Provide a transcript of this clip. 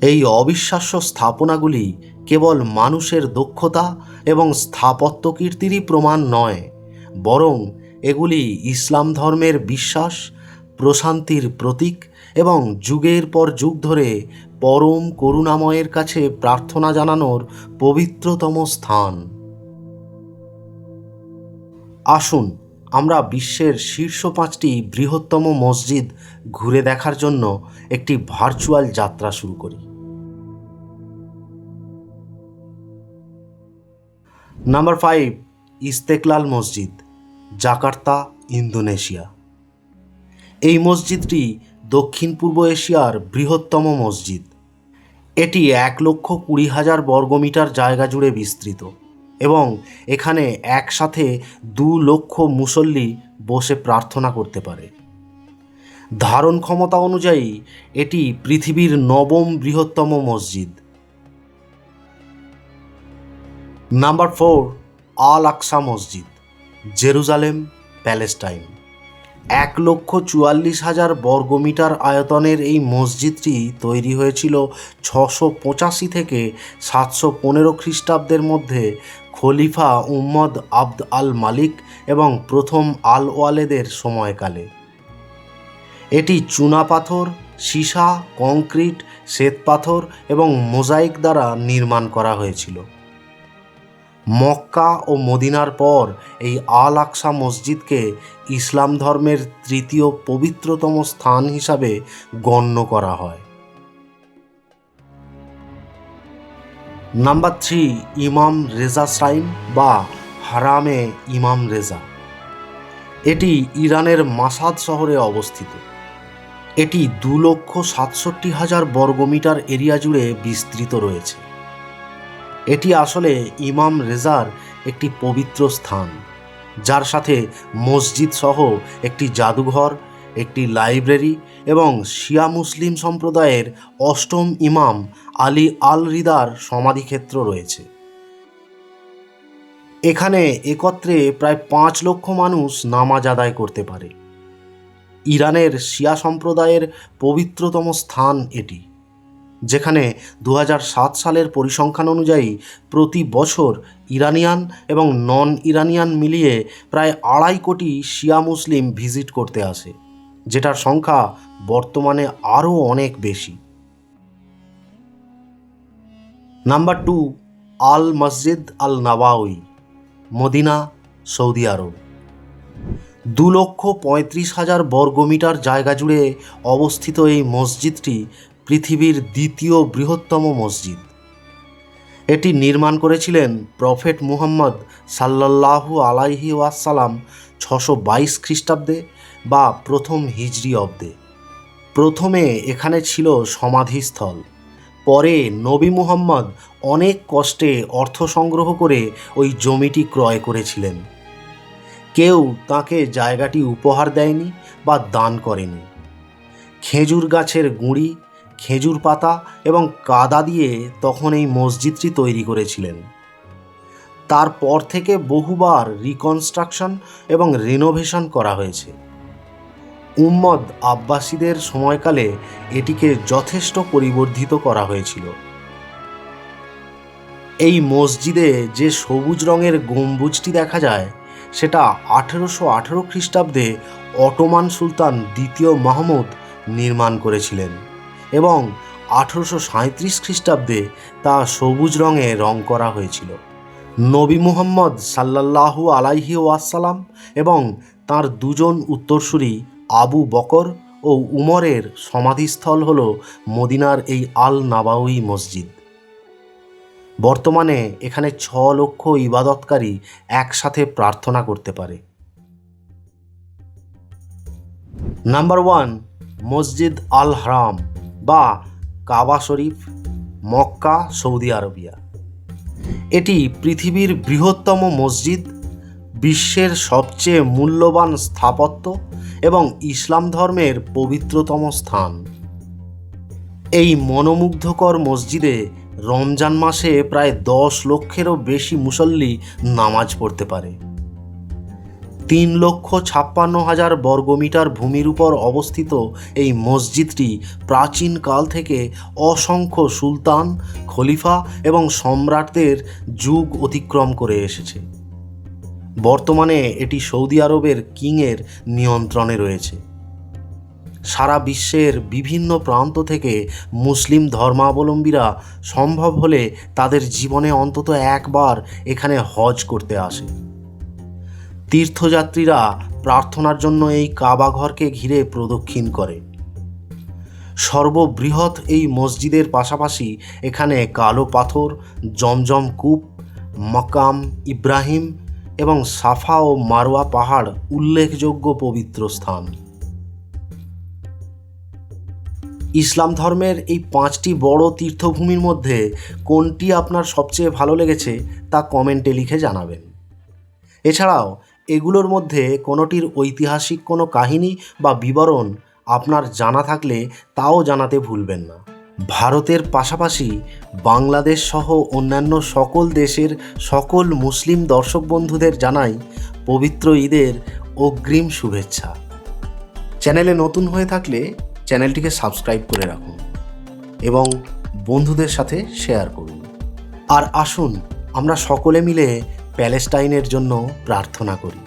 এই অবিশ্বাস্য স্থাপনাগুলি কেবল মানুষের দক্ষতা এবং স্থাপত্য কীর্তিরই প্রমাণ নয়, বরং এগুলি ইসলাম ধর্মের বিশ্বাস, প্রশান্তির প্রতীক এবং যুগের পর যুগ ধরে পরম করুণাময়ের কাছে প্রার্থনা জানানোর পবিত্রতম স্থান। আসুন আমরা বিশ্বের শীর্ষ 5টি বৃহত্তম মসজিদ ঘুরে দেখার জন্য একটি ভার্চুয়াল যাত্রা শুরু করি। নাম্বার 5, ইস্তেকলাল মসজিদ, জাকার্তা, ইন্দোনেশিয়া। এই মসজিদটি দক্ষিণ পূর্ব এশিয়ার বৃহত্তম মসজিদ। এটি 1,20,000 বর্গমিটার জায়গা জুড়ে বিস্তৃত এবং এখানে একসাথে 2 লক্ষ মুসল্লি বসে প্রার্থনা করতে পারে। ধারণ ক্ষমতা অনুযায়ী এটি পৃথিবীর 9ম বৃহত্তম মসজিদ। নাম্বার 4, আল আকসা মসজিদ, জেরুজালেম, প্যালেস্টাইন। 1,44,000 বর্গমিটার আয়তনের এই মসজিদটি তৈরি হয়েছিল 685 থেকে 715 খ্রিস্টাব্দের মধ্যে খলিফা উম্মদ আবদ আল মালিক এবং প্রথম আল ওয়ালেদের সময়কালে। এটি চুনাপাথর, সীসা, কংক্রিট, শ্বেতপাথর এবং মোজাইক দ্বারা নির্মাণ করা হয়েছিল। মক্কা ও মদিনার পর এই আল আকসা মসজিদকে ইসলাম ধর্মের 3য় পবিত্রতম স্থান হিসাবে গণ্য করা হয়। নাম্বার 3, ইমাম রেজা শ্রাইন বা হারামে ইমাম রেজা। এটি ইরানের মাসাদ শহরে অবস্থিত। এটি 2,67,000 বর্গমিটার এরিয়া জুড়ে বিস্তৃত রয়েছে। এটি আসলে ইমাম রেজার একটি পবিত্র স্থান, যার সাথে মসজিদ সহ একটি জাদুঘর, একটি লাইব্রেরি এবং শিয়া মুসলিম সম্প্রদায়ের 8ম ইমাম আলী আল রিদার সমাধিক্ষেত্র রয়েছে। এখানে একত্রে প্রায় 5 লক্ষ মানুষ নামাজ আদায় করতে পারে। ইরানের শিয়া সম্প্রদায়ের পবিত্রতম স্থান এটি, যেখানে 2007 সালের পরিসংখ্যান অনুযায়ী প্রতি বছর ইরানিয়ান এবং নন ইরানিয়ান মিলিয়ে প্রায় 2.5 কোটি শিয়া মুসলিম ভিজিট করতে আসে, যেটার সংখ্যা বর্তমানে আরও অনেক বেশি। নাম্বার 2, আল মসজিদ আল নবাউই, মদিনা, সৌদি আরব। 2,35,000 বর্গমিটার জায়গা জুড়ে অবস্থিত এই মসজিদটি পৃথিবীর 2য় বৃহত্তম মসজিদ। এটি নির্মাণ করেছিলেন প্রফেট মুহাম্মদ সাল্লাল্লাহু আলাইহি ওয়াসাল্লাম 622 খ্রিস্টাব্দে বা প্রথম হিজরি অব্দে। প্রথমে এখানে ছিল সমাধিস্থল, পরে নবী মুহাম্মদ অনেক কষ্টে অর্থ সংগ্রহ করে ওই জমিটি ক্রয় করেছিলেন। কেউ তাকে জায়গাটি উপহার দেয়নি বা দান করেনি। খেজুর গাছের গুঁড়ি, খেজুর পাতা এবং কাদা দিয়ে তখন এই মসজিদটি তৈরি করেছিলেন। তারপর থেকে বহুবার রিকনস্ট্রাকশন এবং রিনোভেশন করা হয়েছে। উম্মদ আব্বাসীদের সময়কালে এটিকে যথেষ্ট পরিবর্ধিত করা হয়েছিল। এই মসজিদে যে সবুজ রঙের গম্বুজটি দেখা যায়, সেটা 1818 খ্রিস্টাব্দে অটোমান সুলতান 2য় মাহমুদ নির্মাণ করেছিলেন এবং 1837 খ্রিস্টাব্দে তা সবুজ রঙে রং করা হয়েছিল। নবী মুহাম্মদ সাল্লাল্লাহু আলাইহি ওয়াসাল্লাম এবং তাঁর 2 জন উত্তরসূরি আবু বকর ও উমরের সমাধিস্থল হল মদিনার এই আল নবাউই মসজিদ। বর্তমানে এখানে 6 লক্ষ ইবাদতকারী একসাথে প্রার্থনা করতে পারে। নাম্বার 1, মসজিদ আল হারাম বা কাবা শরীফ, মক্কা, সৌদি আরবিয়া। এটি পৃথিবীর বৃহত্তম মসজিদ, বিশ্বের সবচেয়ে মূল্যবান স্থাপত্য এবং ইসলাম ধর্মের পবিত্রতম স্থান। এই মনোমুগ্ধকর মসজিদে রমজান মাসে প্রায় 10 লক্ষেরও বেশি মুসল্লি নামাজ পড়তে পারে। 3,56,000 বর্গমিটার ভূমির উপর অবস্থিত এই মসজিদটি প্রাচীনকাল থেকে অসংখ্য সুলতান, খলিফা এবং সম্রাটদের যুগ অতিক্রম করে এসেছে। বর্তমানে এটি সৌদি আরবের কিংয়ের নিয়ন্ত্রণে রয়েছে। সারা বিশ্বের বিভিন্ন প্রান্ত থেকে মুসলিম ধর্মাবলম্বীরা সম্ভব হলে তাদের জীবনে অন্তত একবার এখানে হজ করতে আসে। তীর্থযাত্রীরা প্রার্থনার জন্য এই কাবা ঘরকে ঘিরে প্রদক্ষিণ করে। সর্ববৃহৎ এই মসজিদের পাশাপাশি এখানে কালো পাথর, জমজম কূপ, মাকাম ইব্রাহিম এবং সাফা ও মারওয়া পাহাড় উল্লেখযোগ্য পবিত্র স্থান। ইসলাম ধর্মের এই 5টি বড় তীর্থভূমির মধ্যে কোনটি আপনার সবচেয়ে ভালো লেগেছে তা কমেন্টে লিখে জানাবেন। এছাড়াও এগুলোর মধ্যে কোনোটির ঐতিহাসিক কোনো কাহিনী বা বিবরণ আপনার জানা থাকলে তাও জানাতে ভুলবেন না। ভারতের পাশাপাশি বাংলাদেশ সহ অন্যান্য সকল দেশের সকল মুসলিম দর্শক বন্ধুদের জানাই পবিত্র ঈদের অগ্রিম শুভেচ্ছা। চ্যানেলে নতুন হয়ে থাকলে চ্যানেলটিকে সাবস্ক্রাইব করে রাখুন এবং বন্ধুদের সাথে শেয়ার করুন। আর আসুন আমরা সকলে মিলে প্যালেস্টাইনের জন্য প্রার্থনা করি।